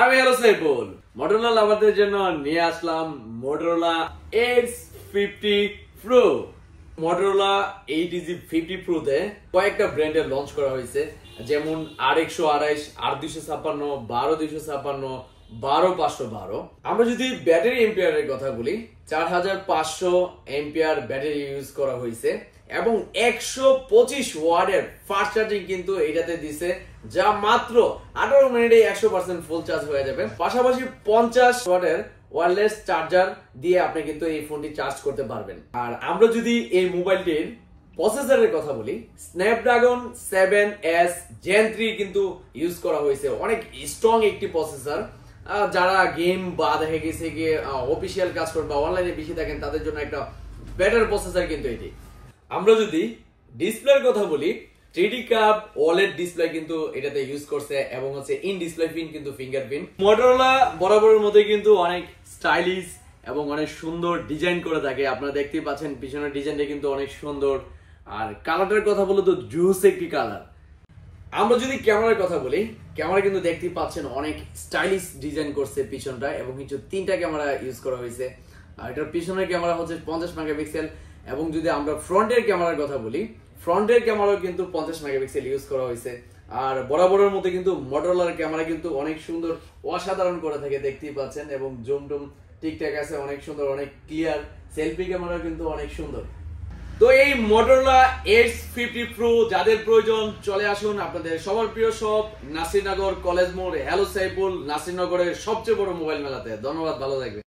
আমি hello Saiful Motorola লাভারদের জন্য নিয়ে আসলাম Motorola X50 Pro। Motorola X50 Pro তে কয়েকটা ব্র্যান্ডের লঞ্চ করা হয়েছে, যেমন R128, R256, 12256, 12512। আমরা যদি ব্যাটারি এম্পিয়ারের কথা বলি, 4500 এম্পিয়ার ব্যাটারি ইউজ করা হয়েছে এবং 125 ওয়াটের ফাস্ট চার্জিং কিন্তু এটাতে দিছে, যা মাত্র 18 মিনিটে 100% ফুল চার্জ হয়ে যাবে। পাশাপাশি 50 ওয়াটের ওয়্যারলেস চার্জার দিয়ে আপনি কিন্তু এই ফোনটি চার্জ করতে পারবেন। আর আমরা যদি এই মোবাইলটির প্রসেসরের কথা বলি, স্ন্যাপড্রাগন 7S Gen 3 কিন্তু ইউজ করা হয়েছে। অনেক স্ট্রং একটি প্রসেসর, যারা গেম বা দেখে গেছে গিয়ে অফিসিয়াল কাজ করেন বা অনলাইনে বেশি থাকেন তাদের জন্য একটা বেটার প্রসেসর কিন্তু এটি। আমরা যদি ডিসপ্লের কথা বলি, 3D কার্ভ OLED ডিসপ্লে কিন্তু এটাতে ইউজ করছে এবং হচ্ছে ইন ডিসপ্লে পিন কিন্তু ফিঙ্গারপ্রিন্ট। মোটরোলা বরাবরের মধ্যে কিন্তু অনেক স্টাইলিশ এবং অনেক সুন্দর ডিজাইন করে থাকে। আপনারা দেখতেই পাচ্ছেন পিছনের ডিজাইনটা কিন্তু অনেক সুন্দর। আর কালারটার কথা বলে তো জুস একটি কালার। আমরা যদি ক্যামেরার কথা বলি, ক্যামেরা কিন্তু দেখতেই পাচ্ছেন অনেক স্টাইলিশ ডিজাইন করছে পিছনটা এবং কিছু 3টা ক্যামেরা ইউজ করা হয়েছে। আর এটার পিছনের ক্যামেরা হচ্ছে 50 মেগাপিক্সেল এবং যদি আমরা ফ্রন্টের ক্যামেরার কথা বলি, ফ্রন্টের ক্যামেরাও কিন্তু 50 মেগাপিক্সেল ইউজ করা হয়েছে। আর বরাবরের মধ্যে কিন্তু মোটরোলার ক্যামেরা কিন্তু অনেক সুন্দর অসাধারণ করে থাকে, দেখতেই পাচ্ছেন, এবং জুম টুম ঠিকঠাক আছে, অনেক সুন্দর, অনেক ক্লিয়ার। সেলফি ক্যামেরা কিন্তু অনেক সুন্দর। তো এই মোটরোলা X50 Pro যাদের প্রয়োজন চলে আসুন আপনাদের সবার প্রিয় শপ নাসিরনগর কলেজ মোড়। হ্যালো সাইফুল, নাসিরনগরের সবচেয়ে বড় মোবাইল মেলাতে। ধন্যবাদ, ভালো থাকবেন।